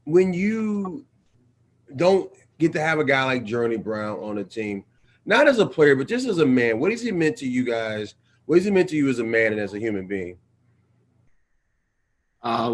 when you don't get to have a guy like Journey Brown on the team, not as a player, but just as a man, what has he meant to you guys? What has he meant to you as a man and as a human being?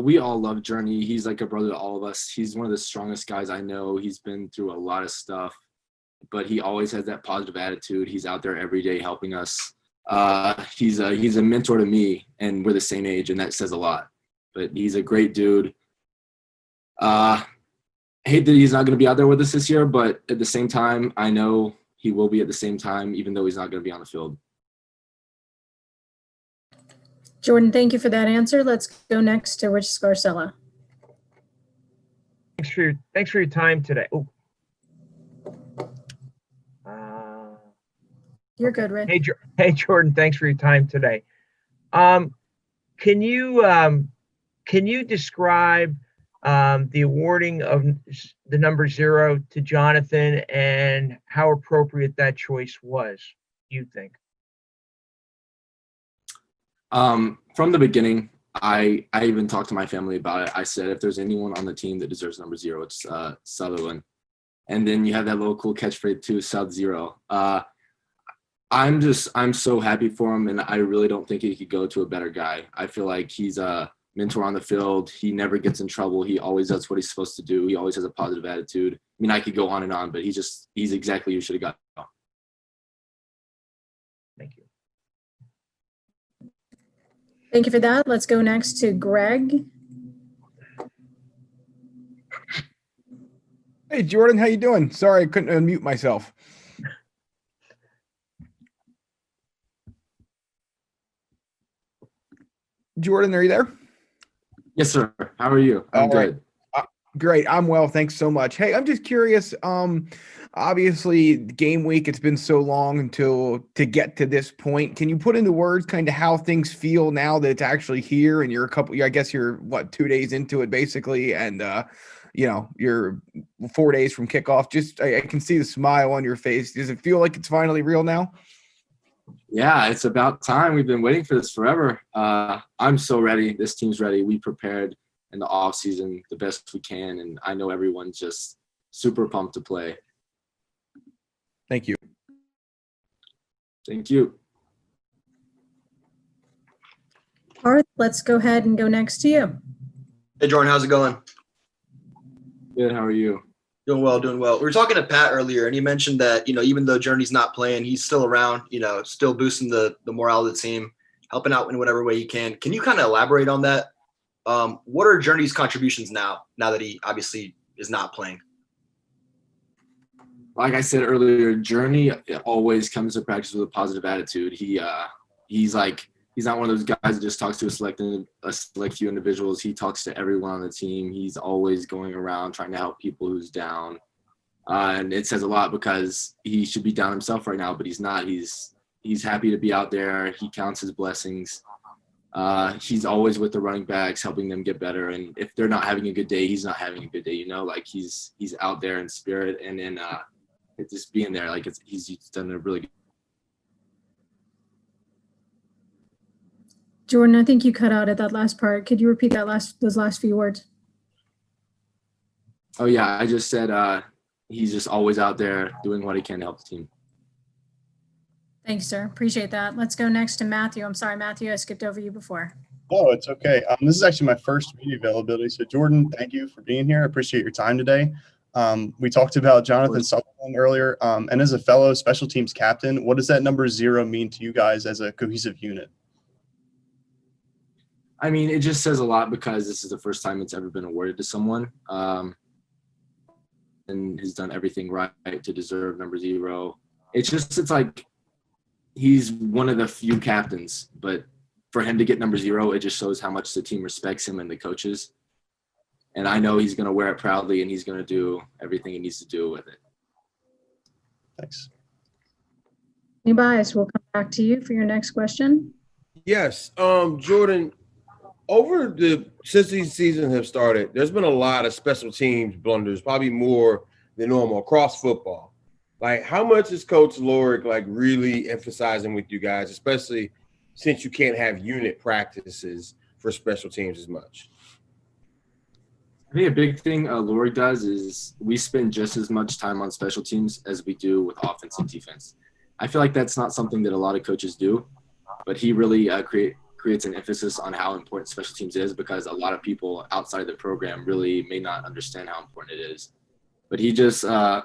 We all love Journey. He's like a brother to all of us. He's one of the strongest guys I know. He's been through a lot of stuff, but he always has that positive attitude. He's out there every day helping us. He's a mentor to me, and we're the same age, and that says a lot. But he's a great dude. Hate that he's not going to be out there with us this year, but at the same time, I know he will be at the same time, even though he's not going to be on the field. Jordan, thank you for that answer. Let's go next to Rich Scarcella. Thanks for your time today. Oh. You're good, Rich. Hey, Jordan, thanks for your time today. Can you describe the awarding of the number 0 to Jonathan and how appropriate that choice was, you think? From the beginning, I even talked to my family about it. I said, if there's anyone on the team that deserves number 0, it's Sutherland. And then you have that little cool catchphrase too, South Zero. I'm so happy for him, and I really don't think he could go to a better guy. I feel like he's a mentor on the field. He never gets in trouble. He always does what he's supposed to do. He always has a positive attitude. I mean, I could go on and on, but he's exactly who should have got. Thank you. Thank you for that. Let's go next to Greg. Hey, Jordan, how you doing? Sorry, I couldn't unmute myself. Jordan, are you there? Yes, sir. How are you? I'm good. Great. I'm well. Thanks so much. Hey, I'm just curious. Obviously, game week, it's been so long to get to this point. Can you put into words kind of how things feel now that it's actually here and you're I guess you're 2 days into it basically, and you're 4 days from kickoff. Just I can see the smile on your face. Does it feel like it's finally real now? Yeah, it's about time. We've been waiting for this forever. I'm so ready. This team's ready. We prepared in the off season the best we can, and I know everyone's just super pumped to play. Thank you. Thank you. Parth, let's go ahead and go next to you. Hey, Jordan, how's it going? Good. How are you? Doing well. We were talking to Pat earlier, and he mentioned that, even though Journey's not playing, he's still around, still boosting the morale of the team, helping out in whatever way he can. Can you kind of elaborate on that? What are Journey's contributions now that he obviously is not playing? Like I said earlier, Journey always comes to practice with a positive attitude. He's not one of those guys that just talks to a select few individuals. He talks to everyone on the team. He's always going around trying to help people who's down. And it says a lot because he should be down himself right now, but he's not. He's happy to be out there. He counts his blessings. He's always with the running backs, helping them get better. And if they're not having a good day, he's not having a good day. He's out there in spirit, and then just being there. He's done a really good. Jordan, I think you cut out at that last part. Could you repeat those last few words? Oh yeah, I just said he's just always out there doing what he can to help the team. Thanks, sir. Appreciate that. Let's go next to Matthew. I'm sorry, Matthew, I skipped over you before. Oh, it's okay. This is actually my first media availability. So Jordan, thank you for being here. I appreciate your time today. We talked about Jonathan Sutherland earlier. And as a fellow special teams captain, what does that number 0 mean to you guys as a cohesive unit? I mean, it just says a lot because this is the first time it's ever been awarded to someone, and has done everything right to deserve number 0. It's like he's one of the few captains, but for him to get number 0, it just shows how much the team respects him and the coaches. And I know he's going to wear it proudly, and he's going to do everything he needs to do with it. Thanks. Tobias, we'll come back to you for your next question. Yes, Jordan. Since these seasons have started, there's been a lot of special teams blunders, probably more than normal across football. How much is Coach Lorick really emphasizing with you guys, especially since you can't have unit practices for special teams as much? I think a big thing Lorig does is we spend just as much time on special teams as we do with offense and defense. I feel like that's not something that a lot of coaches do, but he really creates an emphasis on how important special teams is, because a lot of people outside the program really may not understand how important it is. But he just there's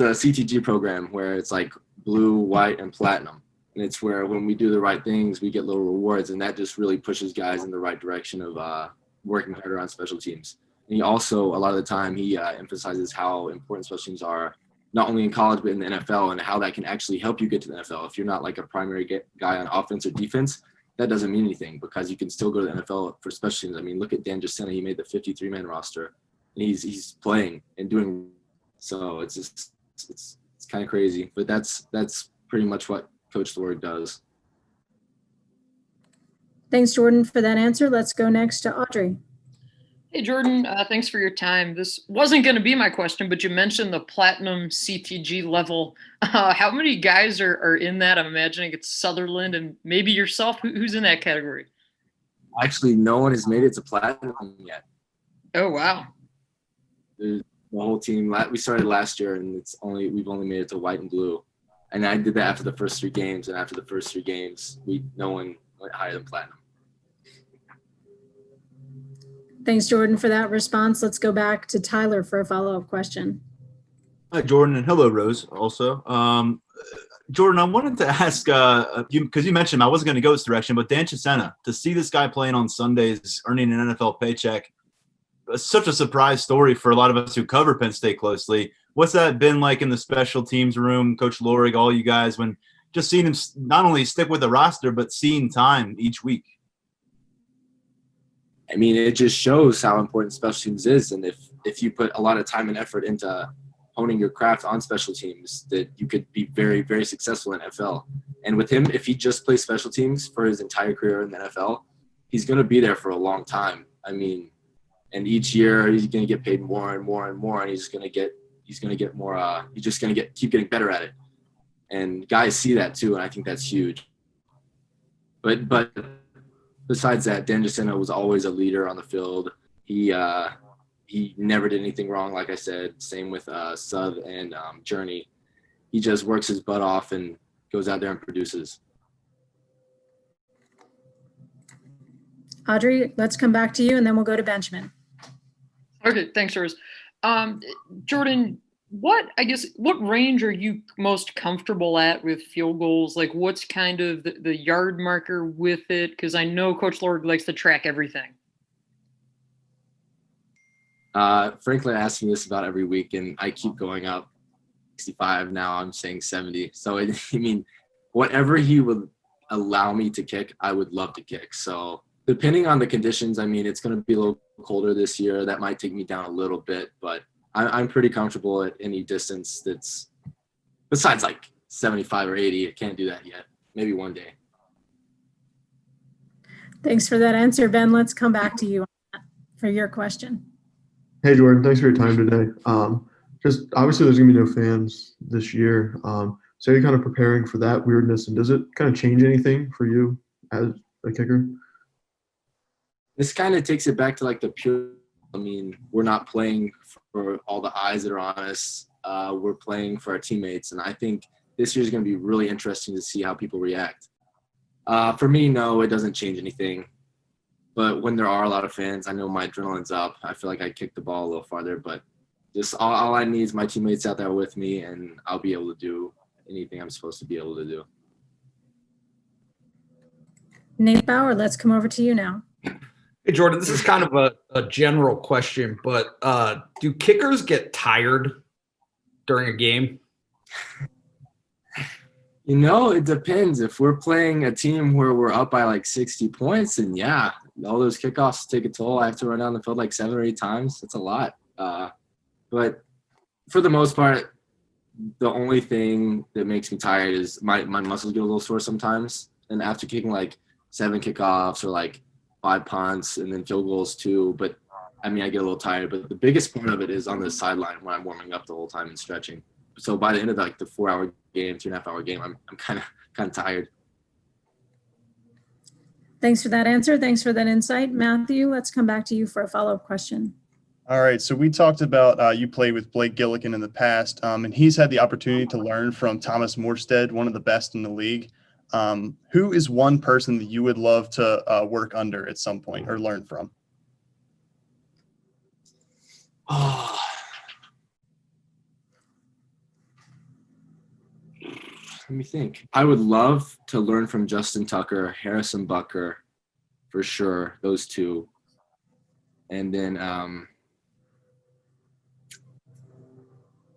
a CTG program where it's like blue, white, and platinum. And it's where when we do the right things, we get little rewards. And that just really pushes guys in the right direction of working harder on special teams. And he also, a lot of the time, he emphasizes how important special teams are, not only in college, but in the NFL, and how that can actually help you get to the NFL. If you're not like a primary guy on offense or defense, that doesn't mean anything, because you can still go to the NFL for special teams. I mean, look at Dan Justina. He made the 53-man roster, and he's playing and doing. So it's kind of crazy, but that's pretty much what Coach Stour does. Thanks, Jordan, for that answer. Let's go next to Audrey. Hey, Jordan, thanks for your time. This wasn't going to be my question, but you mentioned the platinum CTG level. How many guys are in that? I'm imagining it's Sutherland and maybe yourself. Who's in that category? Actually, no one has made it to platinum yet. Oh, wow. The whole team, we started last year, and we've only made it to white and blue. And I did that after the first 3 games, and after the first 3 games, no one went higher than platinum. Thanks, Jordan, for that response. Let's go back to Tyler for a follow-up question. Hi, Jordan, and hello, Rose, also. Jordan, I wanted to ask, because you mentioned I wasn't going to go this direction, but Dan Chisena, to see this guy playing on Sundays, earning an NFL paycheck, such a surprise story for a lot of us who cover Penn State closely. What's that been like in the special teams room, Coach Lorig, all you guys, when just seeing him not only stick with the roster, but seeing time each week? I mean, it just shows how important special teams is. And if you put a lot of time and effort into honing your craft on special teams, that you could be very, very successful in NFL. And with him, if he just plays special teams for his entire career in the NFL, he's going to be there for a long time. I mean, and each year he's going to get paid more and more and more, and he's just going to get more. He's just going to keep getting better at it. And guys see that too, and I think that's huge. But besides that, Dan Justina was always a leader on the field. He never did anything wrong, like I said. Same with Sub and Journey. He just works his butt off and goes out there and produces. Audrey, let's come back to you, and then we'll go to Benjamin. Okay, thanks, Rose. Jordan, what range are you most comfortable at with field goals? Like, what's kind of the yard marker with it? Because I know Coach Lorig likes to track everything. Franklin asks me this about every week, and I keep going up. 65 now, I'm saying 70. So, I mean, whatever he would allow me to kick, I would love to kick. So, depending on the conditions, I mean, it's going to be a little colder this year. That might take me down a little bit, but I'm pretty comfortable at any distance that's besides like 75 or 80. I can't do that yet. Maybe one day. Thanks for that answer, Ben. Let's come back to you for your question. Hey, Jordan. Thanks for your time today. Just obviously there's going to be no fans this year. So you're kind of preparing for that weirdness, and does it kind of change anything for you as a kicker? This kind of takes it back to like the pure. I mean, we're not playing for all the eyes that are on us. We're playing for our teammates, and I think this year is going to be really interesting to see how people react. For me, no, it doesn't change anything. But when there are a lot of fans, I know my adrenaline's up. I feel like I kicked the ball a little farther, but just all I need is my teammates out there with me, and I'll be able to do anything I'm supposed to be able to do. Nate Bauer, let's come over to you now. Hey, Jordan, this is kind of a general question, but do kickers get tired during a game? You know, it depends. If we're playing a team where we're up by like 60 points, then yeah, all those kickoffs take a toll. I have to run down the field like 7 or 8 times. It's a lot. But for the most part, the only thing that makes me tired is my muscles get a little sore sometimes. And after kicking like 7 kickoffs or like 5 punts and then field goals too. But I mean, I get a little tired. But the biggest part of it is on the sideline when I'm warming up the whole time and stretching. So by the end of like the 4-hour game, 2.5-hour game, I'm kind of tired. Thanks for that answer. Thanks for that insight. Matthew, let's come back to you for a follow-up question. All right. So we talked about you played with Blake Gillikin in the past, and he's had the opportunity to learn from Thomas Morstead, one of the best in the league. Who is one person that you would love to work under at some point or learn from? Oh. Let me think. I would love to learn from Justin Tucker, Harrison Bucker, for sure. Those two. And then,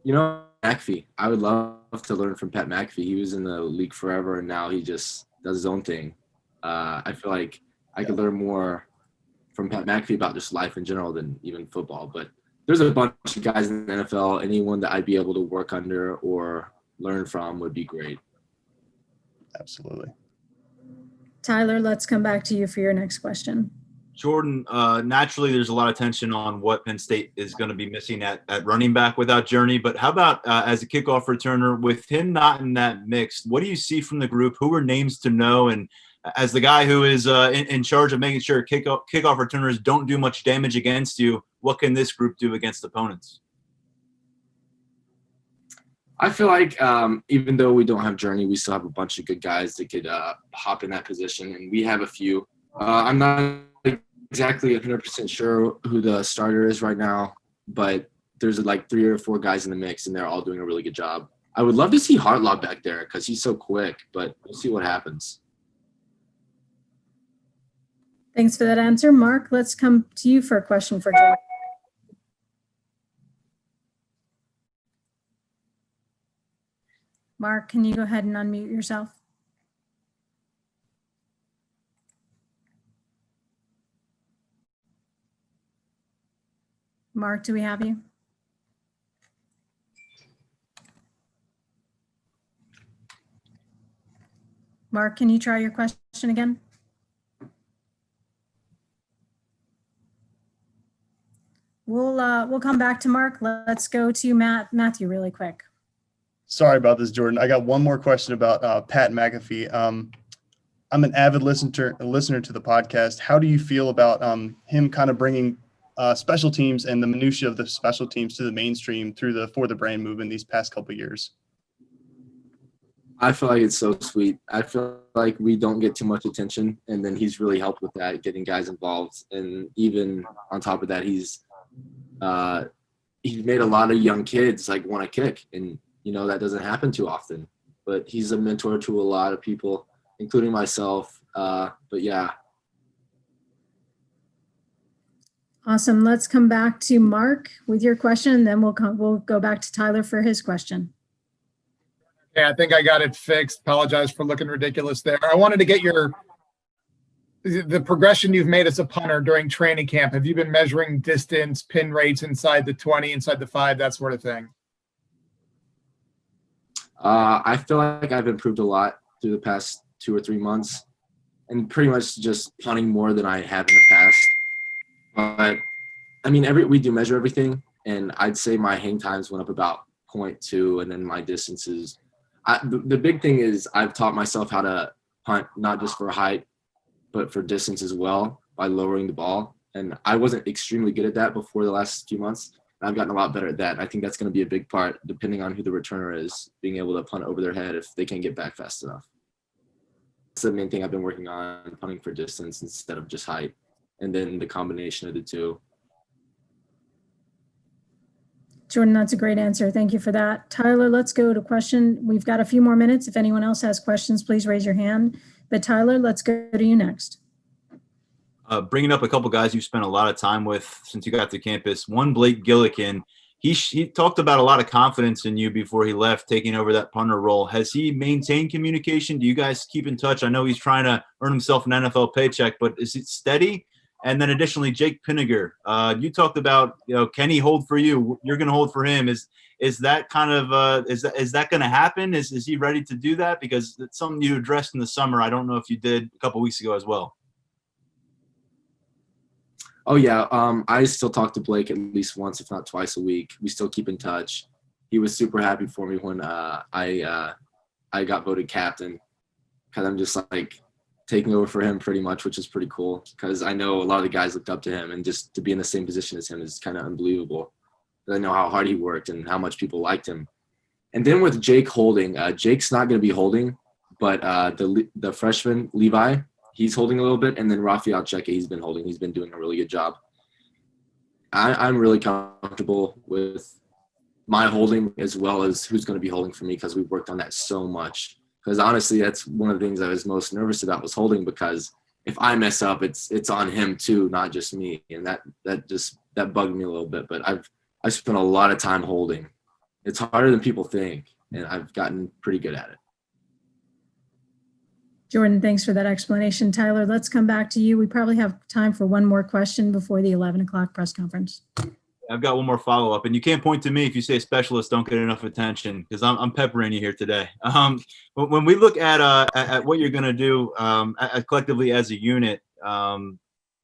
McAfee. I would love to learn from Pat McAfee. He was in the league forever, and now he just does his own thing. I feel like I could learn more from Pat McAfee about just life in general than even football. But there's a bunch of guys in the NFL. Anyone that I'd be able to work under or learn from would be great. Absolutely. Tyler, let's come back to you for your next question. Jordan, naturally, there's a lot of tension on what Penn State is going to be missing at running back without Journey. But how about as a kickoff returner, with him not in that mix, what do you see from the group? Who are names to know? And as the guy who is in charge of making sure kickoff returners don't do much damage against you, what can this group do against opponents? I feel like even though we don't have Journey, we still have a bunch of good guys that could hop in that position, and we have a few. I'm not exactly 100% sure who the starter is right now, but there's like 3 or 4 guys in the mix, and they're all doing a really good job. I would love to see Hartlaw back there because he's so quick, but we'll see what happens. Thanks for that answer. Mark, let's come to you for a question for Jordan. Mark, can you go ahead and unmute yourself? Mark, do we have you? Mark, can you try your question again? We'll come back to Mark. Let's go to Matthew really quick. Sorry about this, Jordan. I got one more question about Pat McAfee. I'm an avid listener to the podcast. How do you feel about him kind of bringing special teams and the minutia of the special teams to the mainstream through the For the Brand movement these past couple of years? I feel like it's so sweet. I feel like we don't get too much attention, and then he's really helped with that, getting guys involved. And even on top of that, he's made a lot of young kids like want to kick, and that doesn't happen too often. But he's a mentor to a lot of people, including myself. But yeah. Awesome. Let's come back to Mark with your question, and then we'll go back to Tyler for his question. Yeah, I think I got it fixed. Apologize for looking ridiculous there. I wanted to get the progression you've made as a punter during training camp. Have you been measuring distance, pin rates inside the 20, inside the 5, that sort of thing? I feel like I've improved a lot through the past 2 or 3 months, and pretty much just punting more than I have in the past. But I mean, we do measure everything, and I'd say my hang times went up about 0.2, and then my distances. The big thing is I've taught myself how to punt, not just for height, but for distance as well, by lowering the ball. And I wasn't extremely good at that before the last few months. I've gotten a lot better at that. I think that's going to be a big part, depending on who the returner is, being able to punt over their head if they can't get back fast enough. That's the main thing I've been working on, punting for distance instead of just height, and then the combination of the two. Jordan, that's a great answer. Thank you for that. Tyler, let's go to question. We've got a few more minutes. If anyone else has questions, please raise your hand. But Tyler, let's go to you next. Bringing up a couple guys you spent a lot of time with since you got to campus. One, Blake Gillikin. He talked about a lot of confidence in you before he left, taking over that punter role. Has he maintained communication? Do you guys keep in touch? I know he's trying to earn himself an NFL paycheck, but is it steady? And then additionally, Jake Pinniger, you talked about, can he hold for you? You're going to hold for him. Is that kind of is that going to happen? Is he ready to do that? Because it's something you addressed in the summer. I don't know if you did a couple weeks ago as well. Oh yeah, I still talk to Blake at least once, if not twice a week. We still keep in touch. He was super happy for me when I got voted captain, because I'm just like, taking over for him pretty much, which is pretty cool because I know a lot of the guys looked up to him, and just to be in the same position as him is kind of unbelievable. I know how hard he worked and how much people liked him. And then with Jake holding, Jake's not going to be holding, but the freshman Levi, he's holding a little bit, and then Rafael Checa, he's been holding. He's been doing a really good job. I'm really comfortable with my holding as well as who's going to be holding for me because we've worked on that so much. Because honestly, that's one of the things I was most nervous about was holding, because if I mess up, it's on him too, not just me, and that bugged me a little bit. But I've spent a lot of time holding. It's harder than people think, and I've gotten pretty good at it. Jordan, thanks for that explanation. Tyler, let's come back to you. We probably have time for one more question before the 11 o'clock press conference. I've got one more follow-up, and you can't point to me if you say specialists don't get enough attention, because I'm peppering you here today. But when we look at what you're going to do collectively as a unit,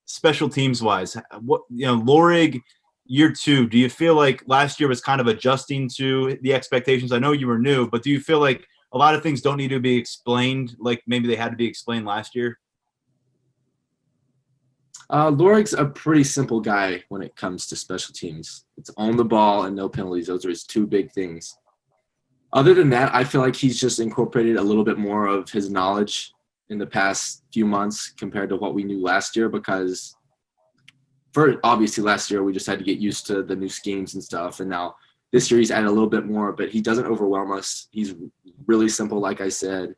special teams-wise, Lorig, year 2, do you feel like last year was kind of adjusting to the expectations? I know you were new, but do you feel like a lot of things don't need to be explained, like maybe they had to be explained last year? Lorig's a pretty simple guy when it comes to special teams. It's own the ball and no penalties. Those are his 2 big things. Other than that, I feel like he's just incorporated a little bit more of his knowledge in the past few months compared to what we knew last year, because obviously last year we just had to get used to the new schemes and stuff, and now this year he's added a little bit more, but he doesn't overwhelm us. He's really simple, like I said.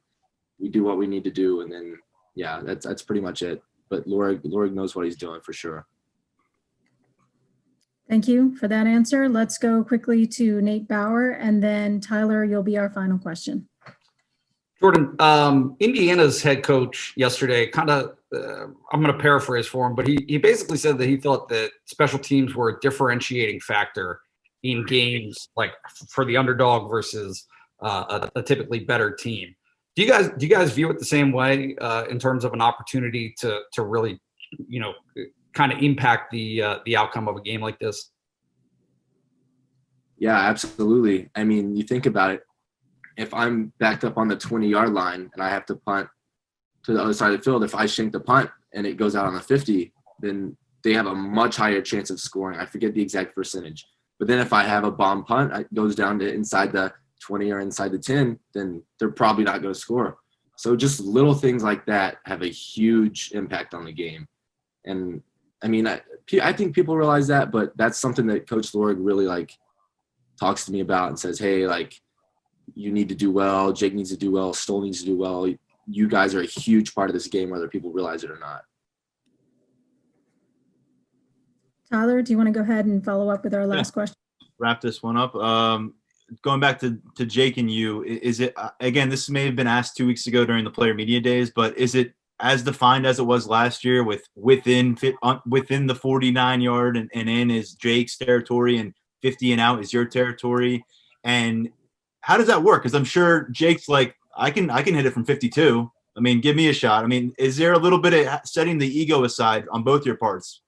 We do what we need to do, and then yeah, that's pretty much it. But Lorig knows what he's doing for sure. Thank you for that answer. Let's go quickly to Nate Bauer, and then Tyler, you'll be our final question. Jordan, Indiana's head coach yesterday kind of, I'm going to paraphrase for him, but he basically said that he thought that special teams were a differentiating factor in games, like for the underdog versus a typically better team. Do you guys view it the same way in terms of an opportunity to really, kind of impact the outcome of a game like this? Yeah, absolutely. I mean, you think about it. If I'm backed up on the 20-yard line and I have to punt to the other side of the field, if I shank the punt and it goes out on the 50, then they have a much higher chance of scoring. I forget the exact percentage. But then if I have a bomb punt, it goes down to inside the 20 or inside the 10, then they're probably not going to score. So just little things like that have a huge impact on the game. And I mean, I think people realize that, but that's something that Coach Lorig really talks to me about and says, hey, you need to do well. Jake needs to do well. Stoll needs to do well. You guys are a huge part of this game, whether people realize it or not. Tyler, do you want to go ahead and follow up with our last question? Wrap this one up. Going back to Jake and you, is it, again, this may have been asked 2 weeks ago during the player media days, but is it as defined as it was last year within the 49-yard and in is Jake's territory and 50 and out is your territory? And how does that work? Because I'm sure Jake's like, I can hit it from 52. I mean, give me a shot. I mean, is there a little bit of setting the ego aside on both your parts?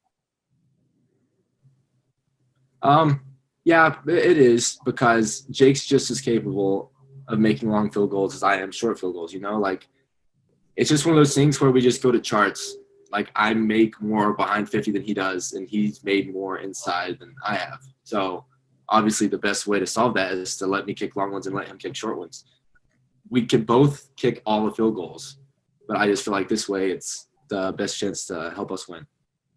Yeah, it is, because Jake's just as capable of making long field goals as I am short field goals, It's just one of those things where we just go to charts. I make more behind 50 than he does, and he's made more inside than I have. So obviously the best way to solve that is to let me kick long ones and let him kick short ones. We could both kick all the field goals, but I just feel like this way it's the best chance to help us win.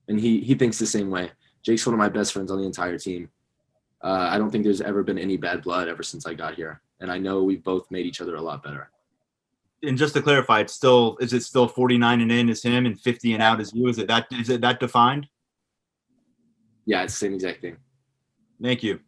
And he thinks the same way. Jake's one of my best friends on the entire team. I don't think there's ever been any bad blood ever since I got here. And I know we've both made each other a lot better. And just to clarify, is it still 49 and in is him and 50 and out is you? Is it that defined? Yeah, it's the same exact thing. Thank you.